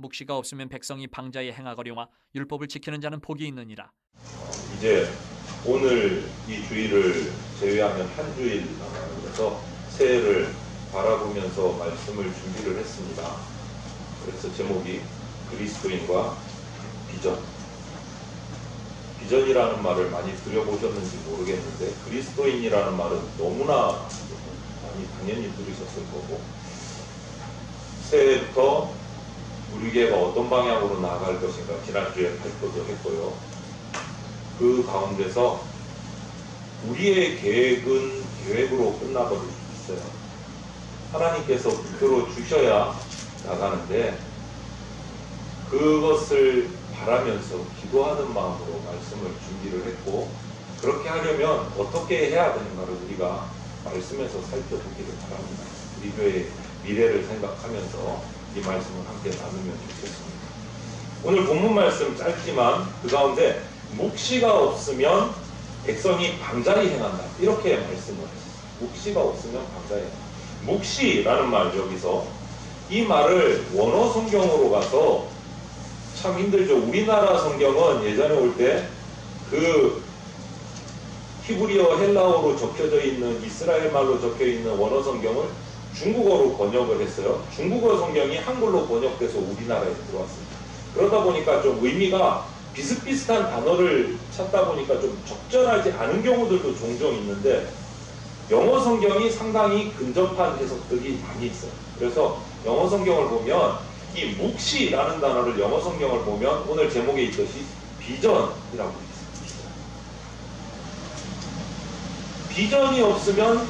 묵시가 없으면 백성이 방자에 행하거려와 율법을 지키는 자는 복이 있느니라. 이제 오늘 이 주일을 제외하면 한 주일 남아서 새해를 바라보면서 말씀을 준비를 했습니다. 그래서 제목이 그리스도인과 비전. 비전이라는 말을 많이 들여보셨는지 모르겠는데 그리스도인이라는 말은 너무나 많이 당연히 들으셨을 거고, 새해부터 우리 교회가 어떤 방향으로 나아갈 것인가 지난주에 발표도 했고요. 그 가운데서 우리의 계획은 계획으로 끝나버릴 수 있어요. 하나님께서 목표로 주셔야 나가는데 그것을 바라면서 기도하는 마음으로 말씀을 준비를 했고, 그렇게 하려면 어떻게 해야 되는가를 우리가 말씀에서 살펴보기를 바랍니다. 우리 교회의 미래를 생각하면서 이 말씀을 함께 나누면 좋겠습니다. 오늘 본문 말씀 짧지만 그 가운데 묵시가 없으면 백성이 방자히 행한다, 이렇게 말씀을 했어요. 묵시가 없으면 방자히 행한다. 묵시라는 말, 여기서 이 말을 원어 성경으로 가서 참 힘들죠. 우리나라 성경은 예전에 올 때 그 히브리어 헬라어로 적혀져 있는, 이스라엘 말로 적혀 있는 원어 성경을 중국어로 번역을 했어요. 중국어 성경이 한글로 번역돼서 우리나라에 들어왔습니다. 그러다 보니까 좀 의미가 비슷비슷한 단어를 찾다 보니까 좀 적절하지 않은 경우들도 종종 있는데, 영어 성경이 상당히 근접한 해석들이 많이 있어요. 그래서 영어 성경을 보면 이 묵시라는 단어를, 영어 성경을 보면 오늘 제목에 있듯이 비전이라고 있습니다. 비전이 없으면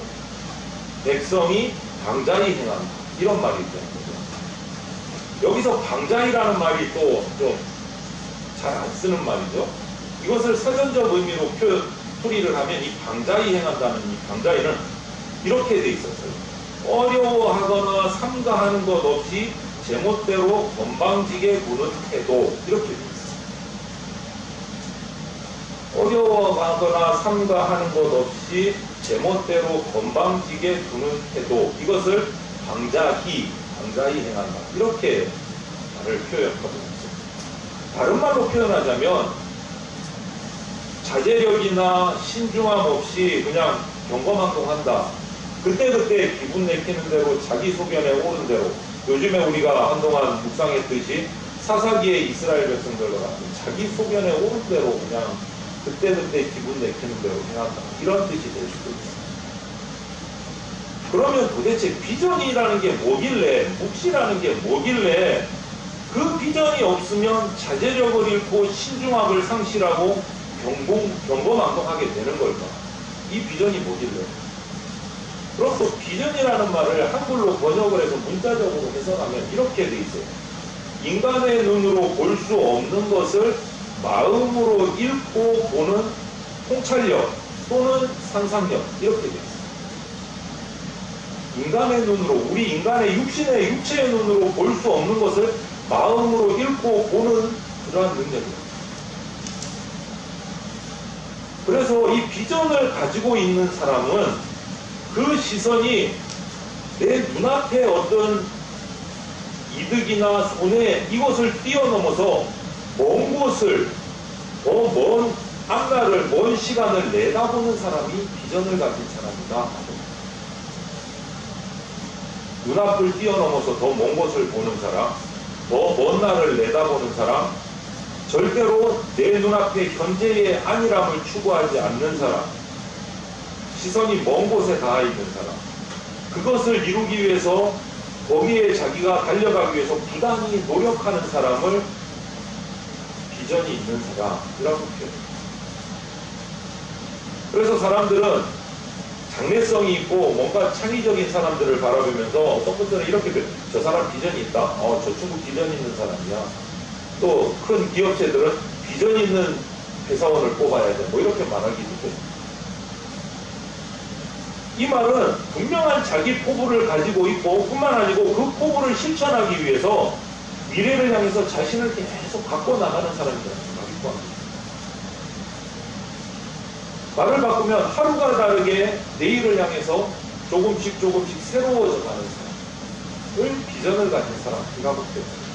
백성이 방자히 행한다, 이런 말이 있다는 거죠. 여기서 방자히라는 말이 또 좀 잘 안 쓰는 말이죠. 이것을 사전적 의미로 풀이를 하면 이 방자히 행한다는 이 방자히는 이렇게 돼 있었어요. 어려워하거나 삼가하는 것 없이 제멋대로 건방지게 구는 태도, 이렇게 돼 있어요. 어려워하거나 삼가하는 것 없이 제멋대로 건방지게 구는 태도, 이것을 방자히 행한다, 이렇게 말을 표현하고 있습니다. 다른 말로 표현하자면 자제력이나 신중함 없이 그냥 경거망동한다. 그때그때 기분 내키는 대로, 자기 소견에 오른 대로, 요즘에 우리가 한동안 묵상했듯이 사사기의 이스라엘 백성들과 같은 자기 소견에 오른 대로 그냥 그때그때 기분 내키는 대로 행한다, 이런 뜻이 될 수도 있습니다. 그러면 도대체 비전이라는 게 뭐길래, 묵시라는 게 뭐길래 그 비전이 없으면 자제력을 잃고 신중함을 상실하고 경거망동하게 되는 걸까? 이 비전이 뭐길래? 그럼 또 비전이라는 말을 한글로 번역을 해서 문자적으로 해석하면 이렇게 돼 있어요. 인간의 눈으로 볼 수 없는 것을 마음으로 읽고 보는 통찰력 또는 상상력, 이렇게 돼 있어요. 인간의 눈으로, 우리 인간의 육체의 눈으로 볼 수 없는 것을 마음으로 읽고 보는 그러한 능력입니다. 그래서 이 비전을 가지고 있는 사람은 그 시선이 내 눈앞에 어떤 이득이나 손해, 이것을 뛰어넘어서 먼 곳을, 더 먼 앞날을, 먼 시간을 내다보는 사람이 비전을 가진 사람이다. 눈앞을 뛰어넘어서 더 먼 곳을 보는 사람, 더 먼 날을 내다보는 사람, 절대로 내 눈앞에 현재의 안일함을 추구하지 않는 사람, 시선이 먼 곳에 닿아 있는 사람, 그것을 이루기 위해서 거기에 자기가 달려가기 위해서 부단히 노력하는 사람을 비전이 있는 사람이라고 표현합니다. 그래서 사람들은 장래성이 있고 뭔가 창의적인 사람들을 바라보면서 어떤 분들은 이렇게 표현해요. 저 사람 비전이 있다. 저 친구 비전 있는 사람이야. 또 큰 기업체들은 비전 있는 회사원을 뽑아야 돼, 뭐 이렇게 말하기도 해요. 이 말은 분명한 자기 포부를 가지고 있고, 뿐만 아니고 그 포부를 실천하기 위해서 미래를 향해서 자신을 계속 갖고 나가는 사람이라는 말이고 합니다. 말을 바꾸면 하루가 다르게 내일을 향해서 조금씩 새로워져 가는 사람을 비전을 가진 사람이라고 표현합니다.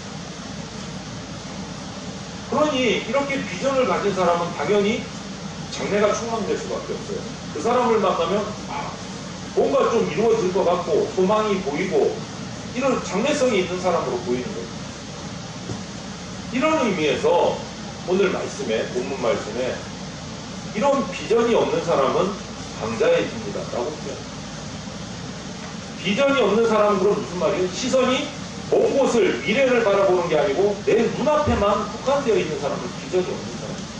그러니 이렇게 비전을 가진 사람은 당연히 장래가 충만될 수밖에 없어요. 그 사람을 만나면 뭔가 좀 이루어질 것 같고 소망이 보이고 이런 장래성이 있는 사람으로 보이는 거예요. 이런 의미에서 오늘 말씀에, 본문 말씀에 이런 비전이 없는 사람은 방자해집니다 라고 표현합니다. 비전이 없는 사람은 그럼 무슨 말이에요? 시선이 먼 곳을, 미래를 바라보는 게 아니고 내 눈앞에만 국한되어 있는 사람은 비전이 없는 사람입니다.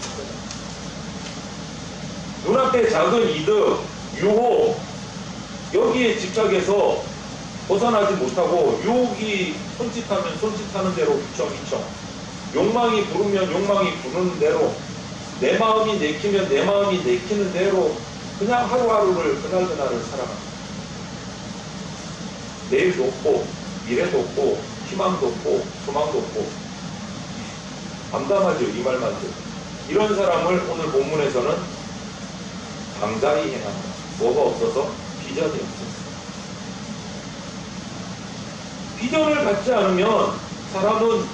눈앞에 작은 이득, 유혹, 여기에 집착해서 벗어나지 못하고 유혹이 손짓하면 손짓하는 대로 휘청휘청, 욕망이 부르면 욕망이 부르는 대로, 내 마음이 내키면 내 마음이 내키는 대로 그냥 하루하루를 그날그날을 살아갑니다. 내일도 없고 미래도 없고 희망도 없고 소망도 없고 암담하죠. 이 말만 들어도. 이런 사람을 오늘 본문에서는 방자히 행한다. 뭐가 없어서? 비전이 없어서. 비전을 갖지 않으면 사람은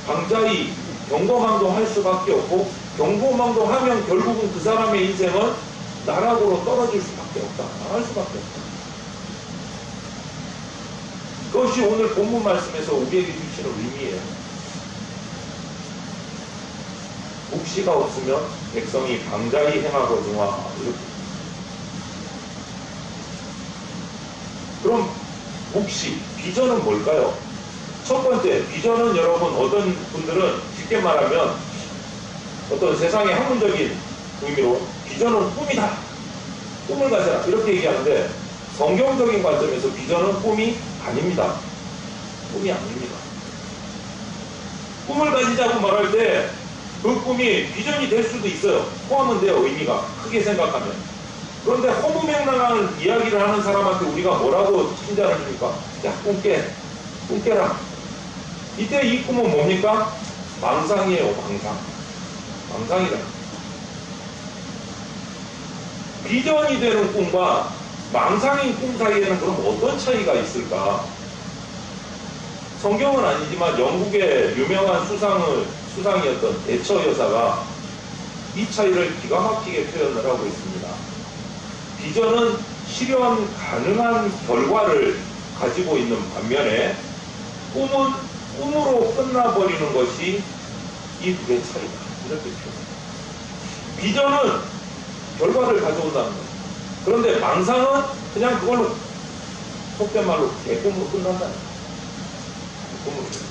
방자히 경거망도 할 수밖에 없고, 경거망도하면 결국은 그 사람의 인생은 나락으로 떨어질 수밖에 없다. 나갈 수밖에 없다. 그것이 오늘 본문 말씀에서 우리에게 주시는 의미예요. 묵시가 없으면 백성이 방자히 행하거니와 이렇게. 그럼 묵시, 비전은 뭘까요? 첫 번째, 비전은 여러분 어떤 분들은 쉽게 말하면 어떤 세상의 학문적인 의미로 비전은 꿈이다. 꿈을 가져라. 이렇게 얘기하는데 성경적인 관점에서 비전은 꿈이 아닙니다. 꿈이 아닙니다. 꿈을 가지자고 말할 때 그 꿈이 비전이 될 수도 있어요. 포함은 돼요. 의미가 크게 생각하면. 그런데 허무맹랑한 이야기를 하는 사람한테 우리가 뭐라고 칭찬을 줍니까? 야, 꿈 깨라. 이때 이 꿈은 뭡니까? 망상이에요. 망상이다. 비전이 되는 꿈과 망상인 꿈 사이에는 그럼 어떤 차이가 있을까? 성경은 아니지만 영국의 유명한 수상이었던 대처 여사가 이 차이를 기가 막히게 표현을 하고 있습니다. 비전은 실현 가능한 결과를 가지고 있는 반면에 꿈은 꿈으로 끝나버리는 것이 이 두 개의 차이다. 이렇게 표현합니다. 비전은 결과를 가져온다는 거예요. 그런데 망상은 그냥 그걸로 속된 말로 개꿈으로 끝난다는 거예요. 개꿈으로.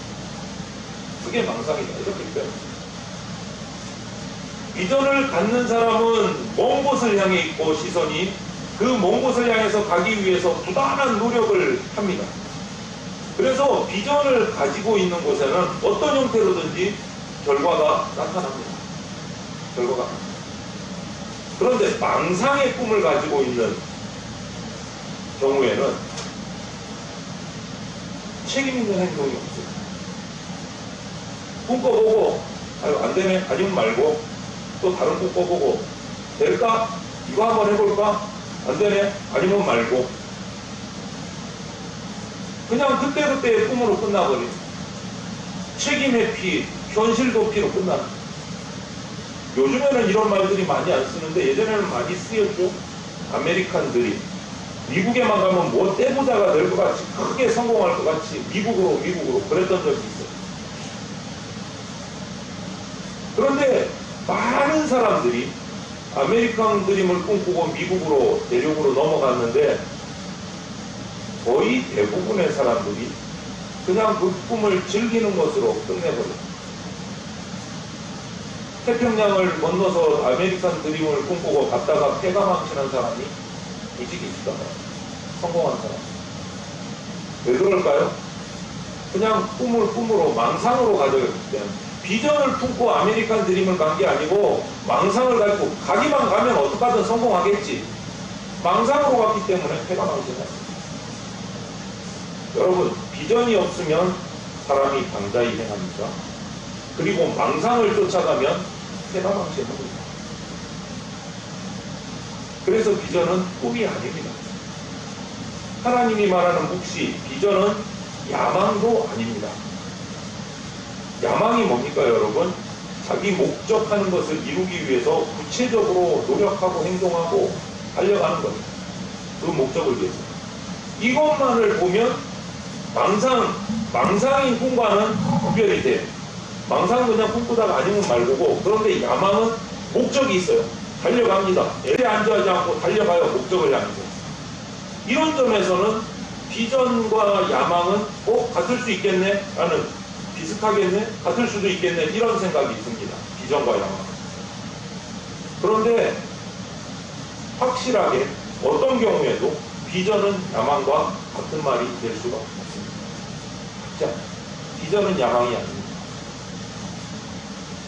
그게 망상이다. 이렇게 표현합니다. 비전을 갖는 사람은 먼 곳을 향해 있고 시선이 그 먼 곳을 향해서 가기 위해서 부단한 노력을 합니다. 그래서 비전을 가지고 있는 곳에는 어떤 형태로든지 결과가 나타납니다. 그런데 망상의 꿈을 가지고 있는 경우에는 책임 있는 행동이 없어요. 꿈 꿔보고 안 되네, 아니면 말고 또 다른 꿈 꿔보고 될까? 이거 한번 해볼까? 안 되네, 아니면 말고 그냥 그때그때의 꿈으로 끝나버린 책임 회피, 현실 도피로 끝나는. 요즘에는 이런 말들이 많이 안 쓰는데 예전에는 많이 쓰였죠. 아메리칸들이 미국에만 가면 뭐 떼부자가 될 것 같이 크게 성공할 것 같이 미국으로 그랬던 적이 있어요. 그런데 많은 사람들이 아메리칸 드림을 꿈꾸고 미국으로 대륙으로 넘어갔는데 거의 대부분의 사람들이 그냥 그 꿈을 즐기는 것으로 끝내버려요. 태평양을 건너서 아메리칸 드림을 꿈꾸고 갔다가 폐가 망치는 사람이 이직이 있다가 성공한 사람. 왜 그럴까요? 그냥 꿈으로 망상으로 가져갔기 때문에. 비전을 품고 아메리칸 드림을 간 게 아니고 망상을 가지고 가기만 가면 어떡하든 성공하겠지. 망상으로 갔기 때문에 폐가 망치는. 여러분, 비전이 없으면 사람이 방자히 행합니다. 그리고 망상을 쫓아가면 폐가 망치합니다. 그래서 비전은 꿈이 아닙니다. 하나님이 말하는 묵시, 비전은 야망도 아닙니다. 야망이 뭡니까, 여러분? 자기 목적하는 것을 이루기 위해서 구체적으로 노력하고 행동하고 달려가는 겁니다. 그 목적을 위해서. 이것만을 보면 망상인 꿈과는 구별이 돼요. 망상은 그냥 꿈꾸다가 아니면 말고고, 그런데 야망은 목적이 있어요. 달려갑니다. 애에 안주하지 않고 달려가요. 목적을 향해서. 이런 점에서는 비전과 야망은 같을 수 있겠네? 라는, 비슷하겠네? 같을 수도 있겠네? 이런 생각이 있습니다. 비전과 야망. 그런데 확실하게 어떤 경우에도 비전은 야망과 같은 말이 될 수가 없습니다. 자, 비전은 야망이 아닙니다.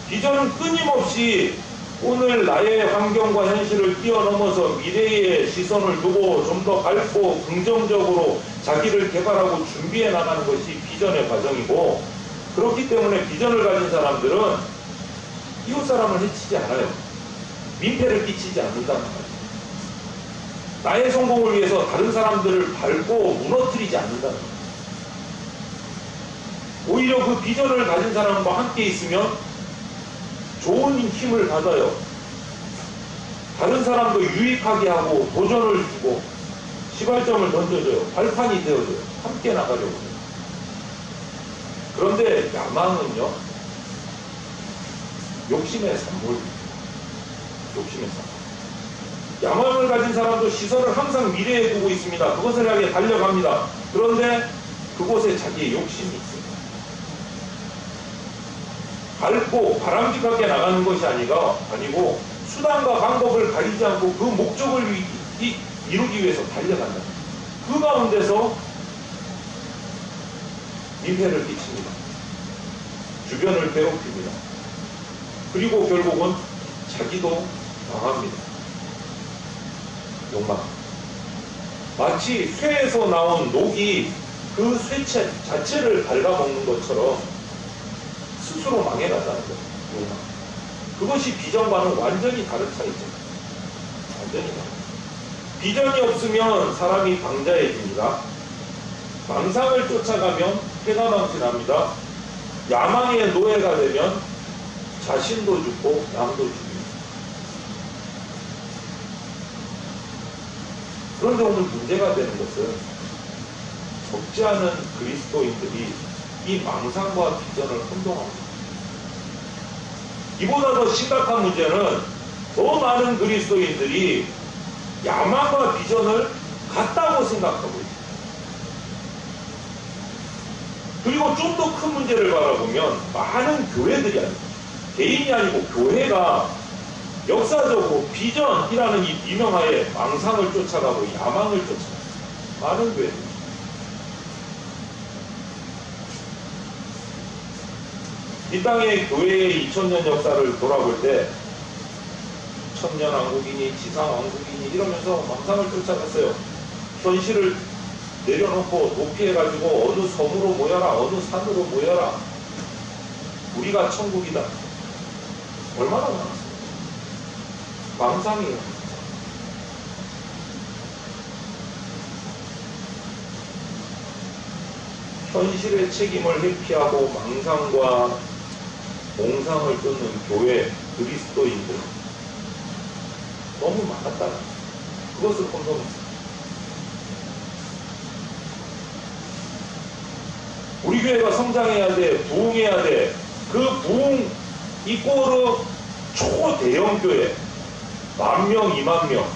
비전은 끊임없이 오늘 나의 환경과 현실을 뛰어넘어서 미래에 시선을 두고 좀 더 밝고 긍정적으로 자기를 개발하고 준비해 나가는 것이 비전의 과정이고, 그렇기 때문에 비전을 가진 사람들은 이웃 사람을 해치지 않아요. 민폐를 끼치지 않는다는 말이에요. 나의 성공을 위해서 다른 사람들을 밟고 무너뜨리지 않는다는 거예요. 오히려 그 비전을 가진 사람과 함께 있으면 좋은 힘을 받아요. 다른 사람도 유익하게 하고 도전을 주고 시발점을 던져줘요. 발판이 되어줘요. 함께 나가려고 해요. 그런데 야망은요, 욕심의 산물입니다. 욕심의 산물. 야망을 가진 사람도 시선을 항상 미래에 두고 있습니다. 그것을 향해 달려갑니다. 그런데 그곳에 자기의 욕심이 있습니다. 밝고 바람직하게 나가는 것이 아니고 수단과 방법을 가리지 않고 그 목적을 이루기 위해서 달려간다. 그 가운데서 민폐를 끼칩니다. 주변을 괴롭힙니다. 그리고 결국은 자기도 망합니다. 욕망. 마치 쇠에서 나온 녹이 그 쇠체 자체를 갉아먹는 것처럼 스스로 망해간다는 거예요. 욕망. 그것이 비전과는 완전히 다른 차이죠. 완전히 다른. 비전이 없으면 사람이 방자해집니다. 망상을 쫓아가면 해가 망신합니다. 야망의 노예가 되면 자신도 죽고 남도 죽입니다. 그런데 오늘 문제가 되는 것은 적지 않은 그리스도인들이 이 망상과 비전을 혼동합니다. 이보다 더 심각한 문제는 더 많은 그리스도인들이 야망과 비전을 같다고 생각하고 있습니다. 그리고 좀 더 큰 문제를 바라보면 많은 교회들이 아닙니다. 개인이 아니고 교회가 역사적으로 비전이라는 이 비명하에 망상을 쫓아가고 야망을 쫓아가고 많은 교회들. 이 땅의 교회의 2000년 역사를 돌아볼 때 천년 왕국이니 지상 왕국이니 이러면서 망상을 쫓아갔어요. 현실을 내려놓고 도피해가지고 어느 섬으로 모여라, 어느 산으로 모여라. 우리가 천국이다. 얼마나 많았어요. 망상이에요. 현실의 책임을 회피하고 망상과 몽상을 쫓는 교회, 그리스도인들 너무 많았다. 그것을 혼동했어요. 우리 교회가 성장해야 돼, 부흥해야 돼. 그 부흥 이꼬르 초대형 교회 10,000명, 20,000명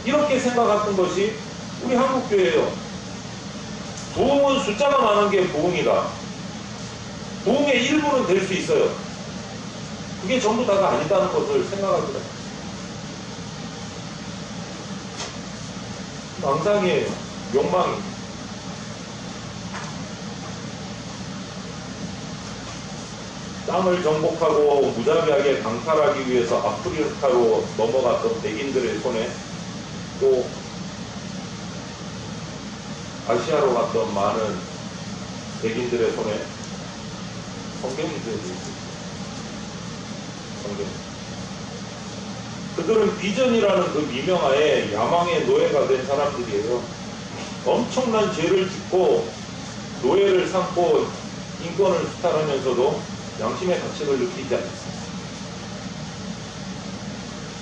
이렇게 생각했던 것이 우리 한국교회예요. 부흥은 숫자가 많은 게 부흥이다. 부흥의 일부는 될 수 있어요. 그게 전부 다가 아니다는 것을 생각합니다. 망상이에요. 욕망이에요. 땅을 정복하고 무자비하게 강탈하기 위해서 아프리카로 넘어갔던 백인들의 손에, 또 아시아로 갔던 많은 백인들의 손에 성경이 들어져 있습니다. 성경. 그들은 비전이라는 그 미명하에 야망의 노예가 된 사람들이에요. 엄청난 죄를 짓고 노예를 삼고 인권을 수탈하면서도 양심의 가책을 느끼지 않습니다.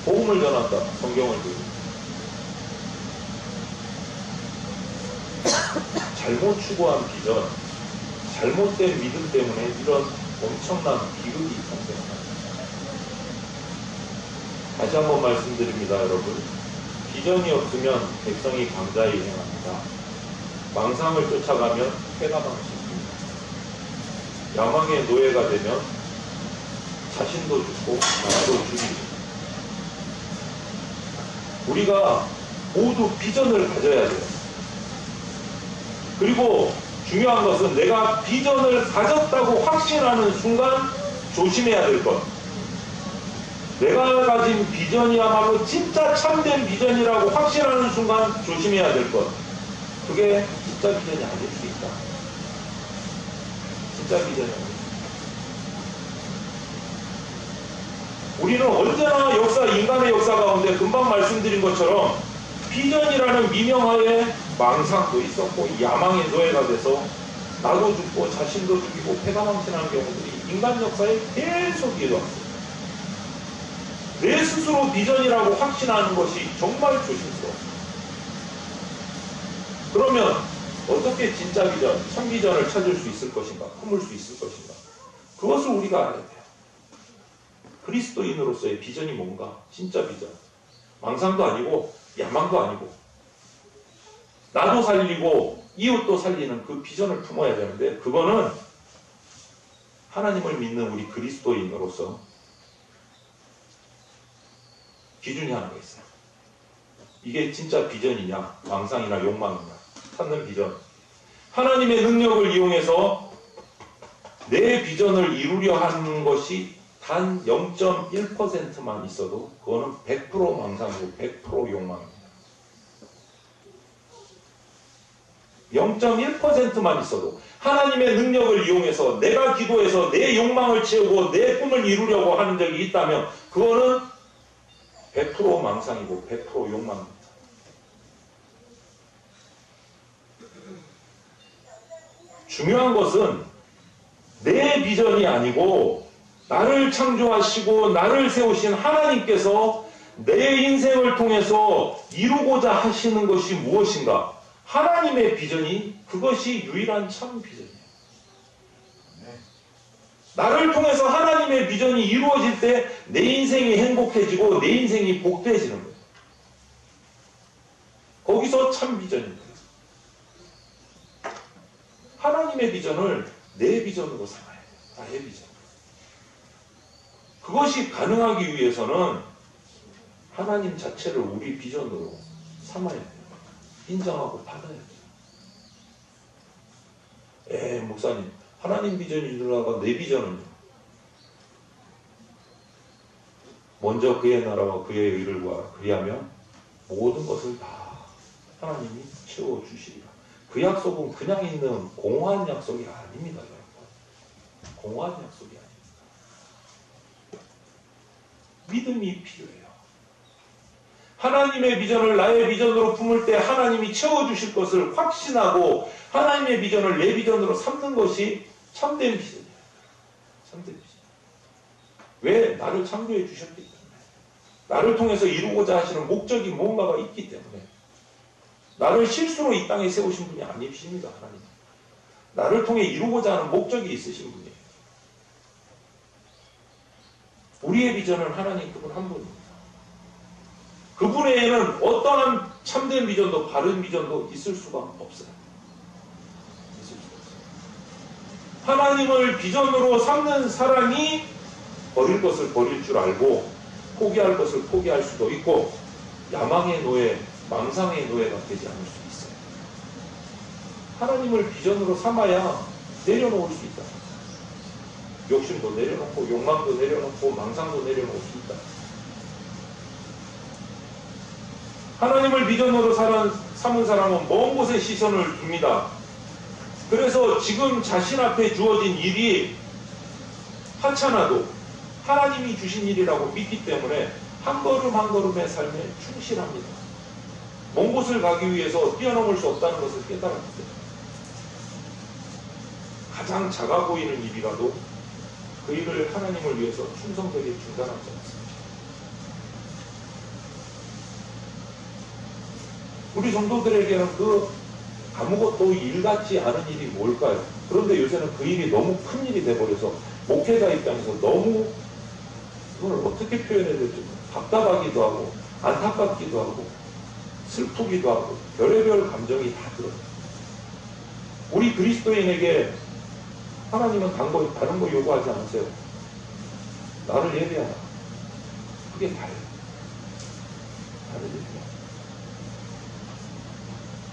복음을 전한다. 성경을 들고 잘못 추구한 비전, 잘못된 믿음 때문에 이런 엄청난 비극이 발생합니다. 다시 한번 말씀드립니다, 여러분. 비전이 없으면 백성이 강자에 행합니다. 망상을 쫓아가면 패가 망치입니다. 야망의 노예가 되면 자신도 죽고 나도 죽입니다. 우리가 모두 비전을 가져야 돼요. 그리고 중요한 것은 내가 비전을 가졌다고 확신하는 순간 조심해야 될 것. 내가 가진 비전이야말로 진짜 참된 비전이라고 확신하는 순간 조심해야 될 것. 그게 진짜 비전이 아닐 수 있다. 진짜 비전이 아닐 수 있다. 우리는 언제나 인간의 역사 가운데 금방 말씀드린 것처럼 비전이라는 미명하에 망상도 있었고 야망의 노예가 돼서 나도 죽고 자신도 죽이고 패가망신하는 경우들이 인간 역사에 계속 일어났습니다. 내 스스로 비전이라고 확신하는 것이 정말 조심스러워요. 그러면 어떻게 진짜 비전, 참 비전을 찾을 수 있을 것인가, 품을 수 있을 것인가? 그것을 우리가 알아야 돼요. 그리스도인으로서의 비전이 뭔가? 진짜 비전. 망상도 아니고 야망도 아니고 나도 살리고 이웃도 살리는 그 비전을 품어야 되는데 그거는 하나님을 믿는 우리 그리스도인으로서 기준이 하나가 있어요. 이게 진짜 비전이냐, 망상이나 욕망이냐 찾는 비전. 하나님의 능력을 이용해서 내 비전을 이루려 하는 것이 단 0.1%만 있어도 그거는 100% 망상이고 100% 욕망입니다. 0.1%만 있어도 하나님의 능력을 이용해서 내가 기도해서 내 욕망을 채우고 내 꿈을 이루려고 하는 적이 있다면 그거는 100% 망상이고 100% 욕망입니다. 중요한 것은 내 비전이 아니고 나를 창조하시고 나를 세우신 하나님께서 내 인생을 통해서 이루고자 하시는 것이 무엇인가? 하나님의 비전이 그것이 유일한 참 비전이에요. 나를 통해서 하나님의 비전이 이루어질 때 내 인생이 행복해지고 내 인생이 복되어지는 거예요. 거기서 참 비전입니다. 하나님의 비전을 내 비전으로 삼아야 돼요. 나의 비전. 그것이 가능하기 위해서는 하나님 자체를 우리 비전으로 삼아야 돼요. 인정하고 받아야 돼요. 목사님, 하나님 비전이 이루다가 내 비전은요? 먼저 그의 나라와 그의 의를 구하라. 그리하면 모든 것을 다 하나님이 채워주시리라. 그 약속은 그냥 있는 공허한 약속이 아닙니다. 여러분. 공허한 약속이 아닙니다. 믿음이 필요해요. 하나님의 비전을 나의 비전으로 품을 때 하나님이 채워주실 것을 확신하고 하나님의 비전을 내 비전으로 삼는 것이 참된 비전이에요. 참된 비전. 왜? 나를 창조해 주셨기 때문에. 나를 통해서 이루고자 하시는 목적이 뭔가가 있기 때문에. 나를 실수로 이 땅에 세우신 분이 아니십니다. 하나님. 나를 통해 이루고자 하는 목적이 있으신 분이에요. 우리의 비전은 하나님 그분 한 분입니다. 그분 외에는 어떠한 참된 비전도 바른 비전도 있을 수가 없어요. 있을 수가 없어요. 하나님을 비전으로 삼는 사람이 버릴 것을 버릴 줄 알고 포기할 것을 포기할 수도 있고 야망의 노예, 망상의 노예가 되지 않을 수 있어요. 하나님을 비전으로 삼아야 내려놓을 수 있다. 욕심도 내려놓고 욕망도 내려놓고 망상도 내려놓을 수 있다. 하나님을 비전으로 삼은 사람은 먼 곳에 시선을 둡니다. 그래서 지금 자신 앞에 주어진 일이 하찮아도 하나님이 주신 일이라고 믿기 때문에 한 걸음 한 걸음의 삶에 충실합니다. 먼 곳을 가기 위해서 뛰어넘을 수 없다는 것을 깨달았기 때문에 가장 작아 보이는 일이라도 그 일을 하나님을 위해서 충성되게 중단하지 않습니다. 우리 성도들에게는 그 아무것도 일 같지 않은 일이 뭘까요? 그런데 요새는 그 일이 너무 큰 일이 돼버려서 목회자 입장에서 너무 그걸 어떻게 표현해야 될지 답답하기도 하고 안타깝기도 하고 슬프기도 하고 별의별 감정이 다 들어요. 우리 그리스도인에게 하나님은 다른 거 요구하지 않으세요. 나를 예배하라. 그게 다예요. 나를 예배하라.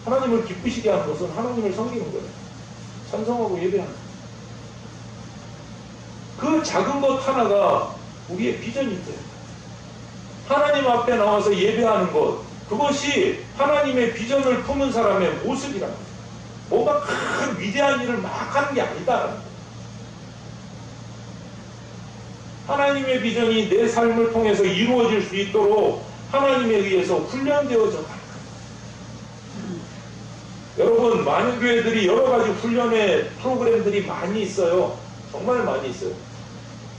하나님을 기쁘시게 하는 것은 하나님을 섬기는 거예요. 찬송하고 예배하는 거예요. 그 작은 것 하나가 우리의 비전이 돼요. 하나님 앞에 나와서 예배하는 것, 그것이 하나님의 비전을 품은 사람의 모습이라는 거예요. 뭐가 큰 위대한 일을 막 하는 게 아니다라는 거예요. 하나님의 비전이 내 삶을 통해서 이루어질 수 있도록 하나님에 의해서 훈련되어져 가는 거예요. 여러분, 많은 교회들이 여러 가지 훈련의 프로그램들이 많이 있어요. 정말 많이 있어요.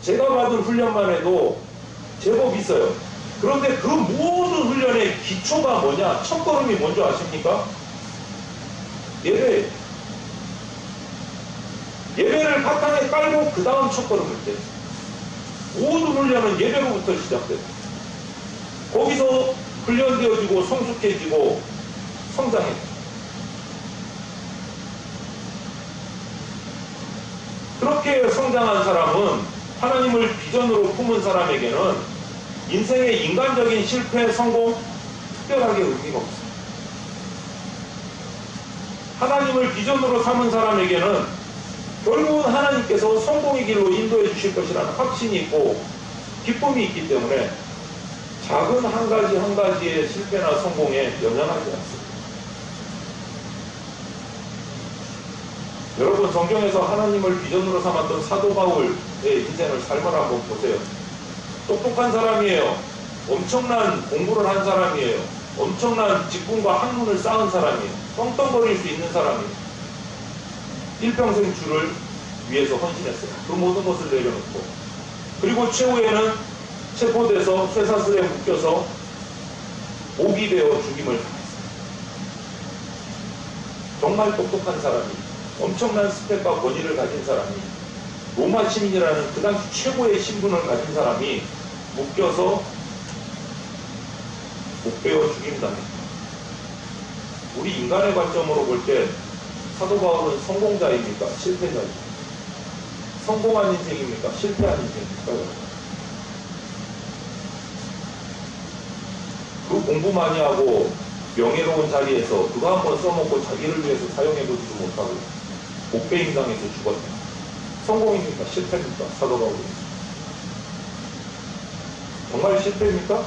제가 받은 훈련만 해도 제법 있어요. 그런데 그 모든 훈련의 기초가 뭐냐? 첫걸음이 뭔지 아십니까? 예배. 예배를 바탕에 깔고 그 다음 첫걸음을 떼요. 모든 훈련은 예배로부터 시작돼요. 거기서 훈련되어지고 성숙해지고 성장해요. 그렇게 성장한 사람은 하나님을 비전으로 품은 사람에게는 인생의 인간적인 실패, 성공 특별하게 의미가 없어요. 하나님을 비전으로 삼은 사람에게는 결국은 하나님께서 성공의 길로 인도해 주실 것이라는 확신이 있고 기쁨이 있기 때문에 작은 한 가지 한 가지의 실패나 성공에 연연하지 않습니다. 여러분, 성경에서 하나님을 비전으로 삼았던 사도 바울의 인생을 삶을 한번 보세요. 똑똑한 사람이에요. 엄청난 공부를 한 사람이에요. 엄청난 직분과 학문을 쌓은 사람이에요. 떵떵거릴 수 있는 사람이에요. 일평생 주를 위해서 헌신했어요. 그 모든 것을 내려놓고. 그리고 최후에는 체포돼서 쇠사슬에 묶여서 옥이 되어 죽임을 당했어요. 정말 똑똑한 사람이, 엄청난 스펙과 권위를 가진 사람이, 로마 시민이라는 그 당시 최고의 신분을 가진 사람이 묶여서 목베어 죽임당했다. 우리 인간의 관점으로 볼 때 사도 바울은 성공자입니까? 실패자입니까? 성공한 인생입니까? 실패한 인생입니까? 그 공부 많이 하고 명예로운 자리에서 그거 한번 써먹고 자기를 위해서 사용해보지도 못하고 목베임 당해서 죽었다. 성공입니까? 실패입니까? 사도 바울이. 정말 실패입니까?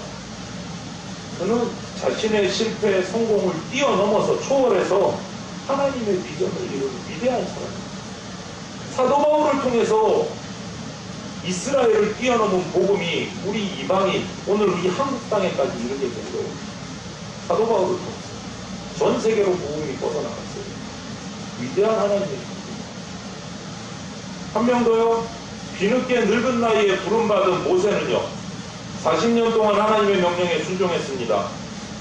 그는 자신의 실패, 성공을 뛰어넘어서 초월해서 하나님의 비전을 이루는 위대한 사람입니다. 사도 바울을 통해서 이스라엘을 뛰어넘은 복음이 우리 이방인, 오늘 우리 한국 땅에까지 이르게 된 거예요. 사도 바울을 통해서 전 세계로 복음이 뻗어나갔어요. 위대한 하나님의 한 명 더요. 뒤늦게 늙은 나이에 부름받은 모세는요, 40년 동안 하나님의 명령에 순종했습니다.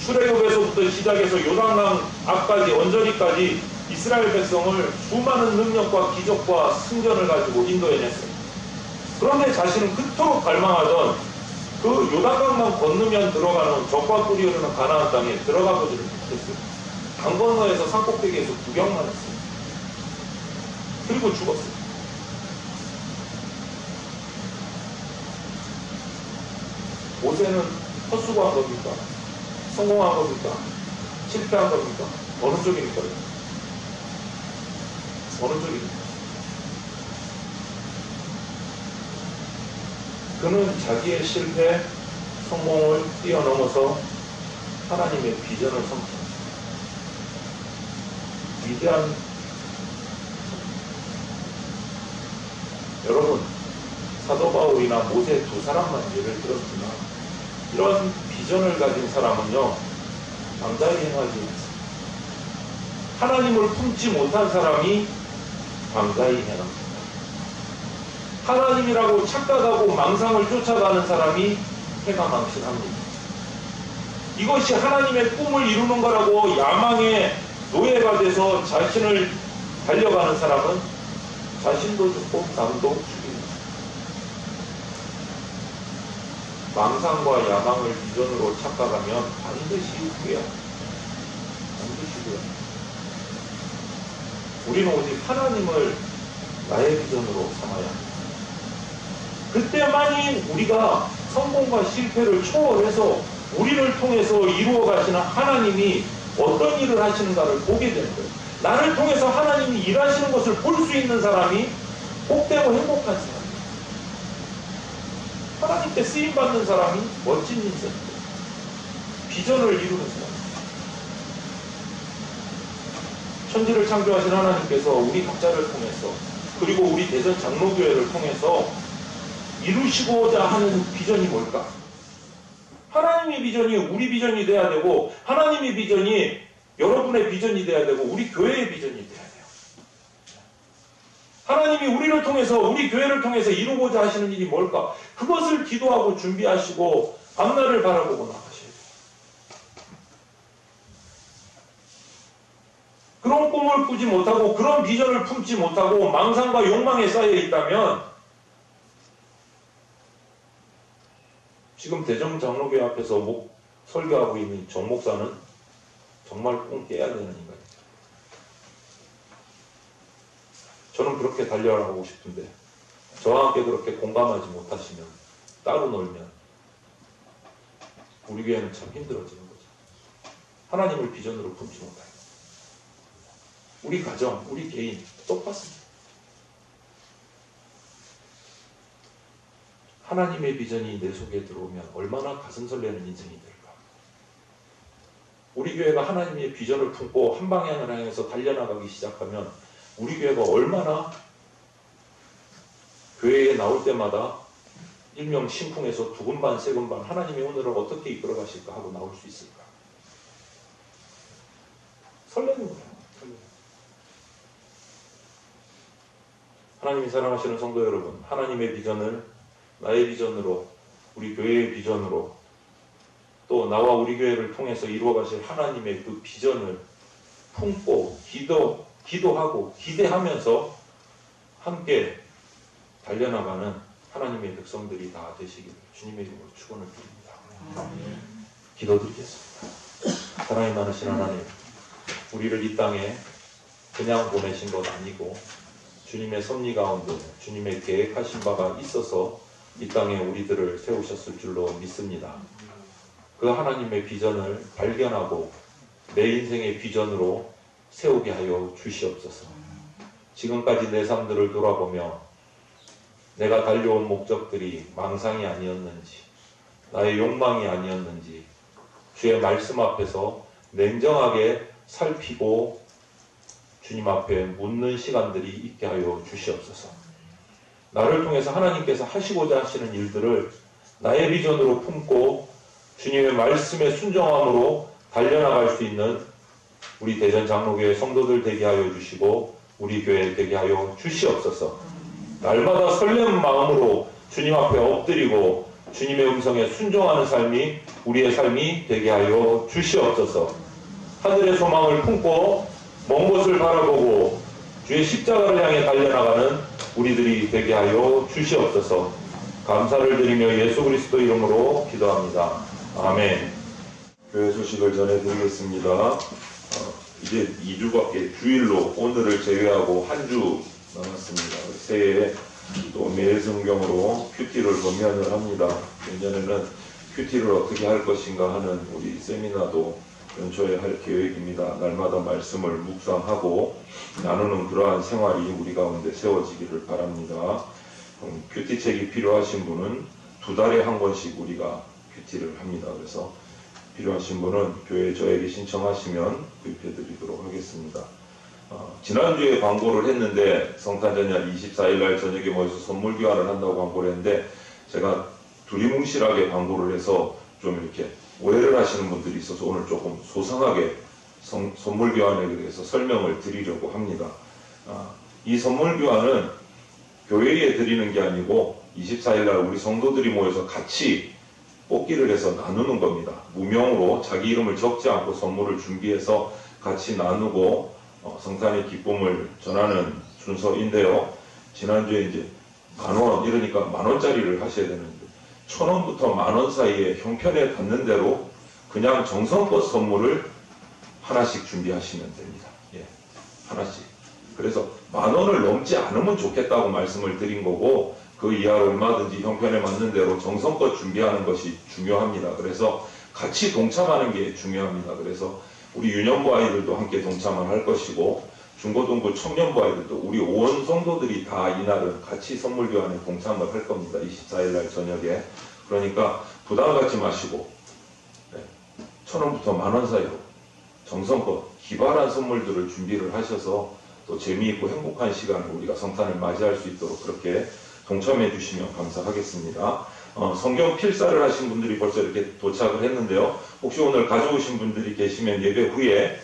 출애굽에서부터 시작해서 요단강 앞까지, 언저리까지 이스라엘 백성을 수많은 능력과 기적과 승전을 가지고 인도해냈어요. 그런데 자신은 그토록 갈망하던 그 요단강만 건너면 들어가는 적과 꿀이 흐르는 가나안 땅에 들어가보지를 못했어요. 강 건너에서 산꼭대기에서 구경만 했어요. 그리고 죽었어요. 모세는 헛수고한 겁니까? 성공한 겁니까? 실패한 겁니까? 어느 쪽입니까? 어느 쪽입니까? 그는 자기의 실패, 성공을 뛰어넘어서 하나님의 비전을 성취합니다. 위대한 여러분, 사도 바울이나 모세 두 사람만 예를 들었지만 이런 비전을 가진 사람은요, 방자히 행하지 않습니다. 하나님을 품지 못한 사람이 방자히 행합니다. 하나님이라고 착각하고 망상을 쫓아가는 사람이 해가 망신합니다. 이것이 하나님의 꿈을 이루는 거라고 야망의 노예가 돼서 자신을 달려가는 사람은 자신도 죽고 남도 죽입니다. 망상과 야망을 비전으로 착각하면 반드시 후회합니다. 반드시 후회합니다. 우리는 오직 하나님을 나의 비전으로 삼아야 합니다. 그때만이 우리가 성공과 실패를 초월해서 우리를 통해서 이루어 가시는 하나님이 어떤 일을 하시는가를 보게 되는 거예요. 나를 통해서 하나님이 일하시는 것을 볼 수 있는 사람이 복되고 행복한 사람이에요. 하나님께 쓰임받는 사람이 멋진 인생이에요. 비전을 이루는 사람이에요. 천지를 창조하신 하나님께서 우리 각자를 통해서 그리고 우리 대전 장로교회를 통해서 이루시고자 하는 비전이 뭘까? 하나님의 비전이 우리 비전이 돼야 되고 하나님의 비전이 여러분의 비전이 돼야 되고 우리 교회의 비전이 돼야 돼요. 하나님이 우리를 통해서 우리 교회를 통해서 이루고자 하시는 일이 뭘까? 그것을 기도하고 준비하시고 앞날을 바라보고 나가셔야 돼요. 그런 꿈을 꾸지 못하고 그런 비전을 품지 못하고 망상과 욕망에 쌓여 있다면 지금 대전 장로교회 앞에서 설교하고 있는 정 목사는 정말 꿈 깨야 되는 인간입니다. 저는 그렇게 달려가고 싶은데 저와 함께 그렇게 공감하지 못하시면 따로 놀면 우리 교회는 참 힘들어지는 거죠. 하나님을 비전으로 품지 못해요. 우리 가정, 우리 개인 똑같습니다. 하나님의 비전이 내 속에 들어오면 얼마나 가슴 설레는 인생이 될까. 우리 교회가 하나님의 비전을 품고 한 방향을 향해서 달려나가기 시작하면 우리 교회가 얼마나 교회에 나올 때마다 일명 심쿵해서 두근반 세근반 하나님의 오늘을 어떻게 이끌어 가실까 하고 나올 수 있을까. 설레는 거예요. 설레는. 하나님이 사랑하시는 성도 여러분, 하나님의 비전을 나의 비전으로, 우리 교회의 비전으로, 또 나와 우리 교회를 통해서 이루어 가실 하나님의 그 비전을 품고 기도하고 기대하면서 함께 달려나가는 하나님의 백성들이 다 되시기를 주님의 이름으로 축원을 드립니다. 기도드리겠습니다. 사랑이 많으신 하나님, 우리를 이 땅에 그냥 보내신 것 아니고 주님의 섭리 가운데 주님의 계획하신 바가 있어서 이 땅에 우리들을 세우셨을 줄로 믿습니다. 그 하나님의 비전을 발견하고 내 인생의 비전으로 세우게 하여 주시옵소서. 지금까지 내 삶들을 돌아보며 내가 달려온 목적들이 망상이 아니었는지, 나의 욕망이 아니었는지 주의 말씀 앞에서 냉정하게 살피고 주님 앞에 묻는 시간들이 있게 하여 주시옵소서. 나를 통해서 하나님께서 하시고자 하시는 일들을 나의 비전으로 품고 주님의 말씀에 순종함으로 달려나갈 수 있는 우리 대전 장로교회 성도들 되게 하여 주시고 우리 교회 되게 하여 주시옵소서. 날마다 설레는 마음으로 주님 앞에 엎드리고 주님의 음성에 순종하는 삶이 우리의 삶이 되게 하여 주시옵소서. 하늘의 소망을 품고 먼 곳을 바라보고 주의 십자가를 향해 달려나가는 우리들이 되게 하여 주시옵소서. 감사를 드리며 예수 그리스도 이름으로 기도합니다. 아멘. 교회 소식을 전해드리겠습니다. 이제 2주밖에 주일로 오늘을 제외하고 한 주 남았습니다. 새해에 또 매일 성경으로 큐티를 검연을 합니다. 내년에는 큐티를 어떻게 할 것인가 하는 우리 세미나도 연초에 할 계획입니다. 날마다 말씀을 묵상하고 나누는 그러한 생활이 우리 가운데 세워지기를 바랍니다. 큐티책이 필요하신 분은 2달에 한 권씩 우리가 큐티를 합니다. 그래서 필요하신 분은 교회에 저에게 신청하시면 구입해드리도록 하겠습니다. 지난주에 광고를 했는데 성탄전야 24일날 저녁에 모여서 선물 교환을 한다고 광고를 했는데 제가 두리뭉실하게 광고를 해서 좀 이렇게 오해를 하시는 분들이 있어서 오늘 조금 소상하게 선물 교환에 대해서 설명을 드리려고 합니다. 이 선물 교환은 교회에 드리는 게 아니고 24일날 우리 성도들이 모여서 같이 뽑기를 해서 나누는 겁니다. 무명으로 자기 이름을 적지 않고 선물을 준비해서 같이 나누고 성탄의 기쁨을 전하는 순서인데요. 지난주에 이제 10,000원, 이러니까 10,000원짜리를 하셔야 되는데 1,000원부터 10,000원 사이에 형편에 닿는 대로 그냥 정성껏 선물을 하나씩 준비하시면 됩니다. 예, 하나씩. 그래서 10,000원을 넘지 않으면 좋겠다고 말씀을 드린 거고, 그 이하로 얼마든지 형편에 맞는 대로 정성껏 준비하는 것이 중요합니다. 그래서 같이 동참하는 게 중요합니다. 그래서 우리 유년부 아이들도 함께 동참을 할 것이고, 중고등부 청년부 아이들도 우리 온 성도들이 다 이날은 같이 선물 교환에 동참을 할 겁니다. 24일날 저녁에. 그러니까 부담 갖지 마시고 1,000원부터 10,000원 사이로 정성껏 기발한 선물들을 준비를 하셔서 또 재미있고 행복한 시간을 우리가 성탄을 맞이할 수 있도록 그렇게 동참해 주시면 감사하겠습니다. 성경 필사를 하신 분들이 벌써 이렇게 도착을 했는데요. 혹시 오늘 가져오신 분들이 계시면 예배 후에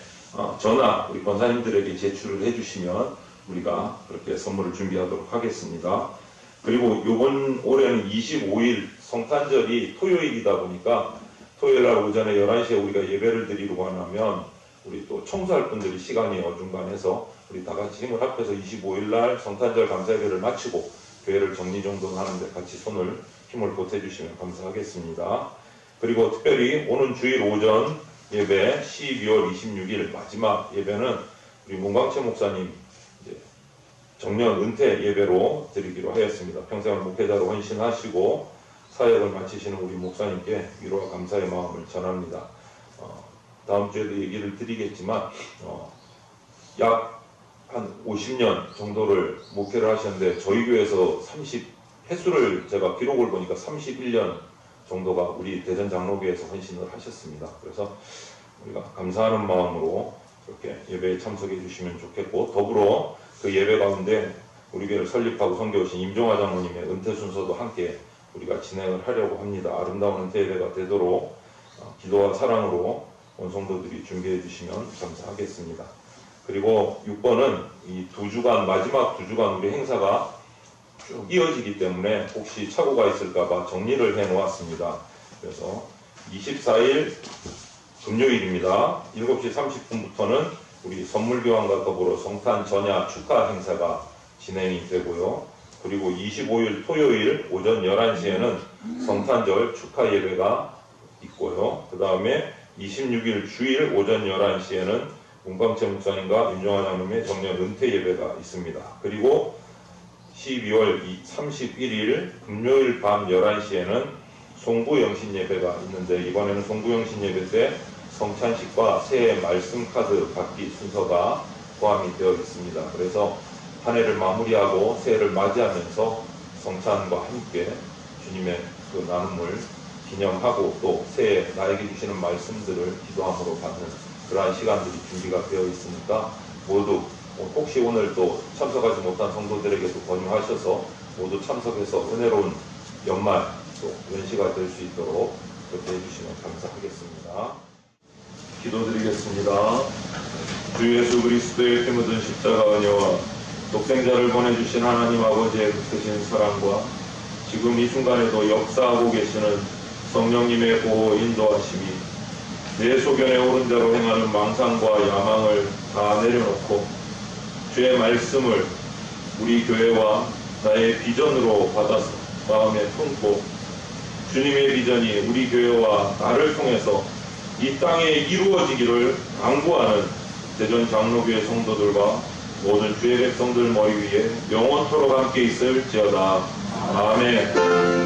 전화 우리 권사님들에게 제출을 해주시면 우리가 그렇게 선물을 준비하도록 하겠습니다. 그리고 이번 올해는 25일 성탄절이 토요일이다 보니까 토요일날 오전에 11시에 우리가 예배를 드리려고 하면 우리 또 청소할 분들이 시간이 어중간해서 우리 다 같이 힘을 합해서 25일날 성탄절 감사예배를 마치고 교회를 정리정돈하는데 같이 힘을 보태주시면 감사하겠습니다. 그리고 특별히 오는 주일 오전 예배 12월 26일 마지막 예배는 우리 문광채 목사님 이제 정년 은퇴 예배로 드리기로 하였습니다. 평생을 목회자로 헌신하시고 사역을 마치시는 우리 목사님께 위로와 감사의 마음을 전합니다. 다음 주에도 얘기를 드리겠지만 약 한 50년 정도를 목회를 하셨는데 저희 교회에서 횟수를 제가 기록을 보니까 31년 정도가 우리 대전 장로교회에서 헌신을 하셨습니다. 그래서 우리가 감사하는 마음으로 그렇게 예배에 참석해 주시면 좋겠고, 더불어 그 예배 가운데 우리 교회를 설립하고 섬겨오신 임종화 장로님의 은퇴 순서도 함께 우리가 진행을 하려고 합니다. 아름다운 은퇴 예배가 되도록 기도와 사랑으로 온 성도들이 준비해 주시면 감사하겠습니다. 그리고 6번은 이 마지막 2주간 우리 행사가 쭉 이어지기 때문에 혹시 착오가 있을까봐 정리를 해 놓았습니다. 그래서 24일 금요일입니다. 7시 30분부터는 우리 선물교환과 더불어 성탄 전야 축하 행사가 진행이 되고요. 그리고 25일 토요일 오전 11시에는 성탄절 축하 예배가 있고요. 그 다음에 26일 주일 오전 11시에는 문광채 목사님과 임종환 장로님의 정년 은퇴 예배가 있습니다. 그리고 12월 31일 금요일 밤 11시에는 송구영신 예배가 있는데, 이번에는 송구영신 예배 때 성찬식과 새해 말씀 카드 받기 순서가 포함이 되어 있습니다. 그래서 한 해를 마무리하고 새해를 맞이하면서 성찬과 함께 주님의 그 나눔을 기념하고 또 새해 나에게 주시는 말씀들을 기도함으로 받는 그러한 시간들이 준비가 되어 있으니까 모두 혹시 오늘 또 참석하지 못한 성도들에게도 권유하셔서 모두 참석해서 은혜로운 연말 또 연시가 될 수 있도록 그렇게 해주시면 감사하겠습니다. 기도드리겠습니다. 주 예수 그리스도의 피 묻은 십자가 은혜와 독생자를 보내주신 하나님 아버지의 크신 사랑과 지금 이 순간에도 역사하고 계시는 성령님의 보호 인도하심이 내 소견에 오른 대로 행하는 망상과 야망을 다 내려놓고 주의 말씀을 우리 교회와 나의 비전으로 받아서 마음에 품고 주님의 비전이 우리 교회와 나를 통해서 이 땅에 이루어지기를 강구하는 대전 장로교회 성도들과 모든 주의 백성들 머리 위에 영원토록 함께 있을지어다. 아멘.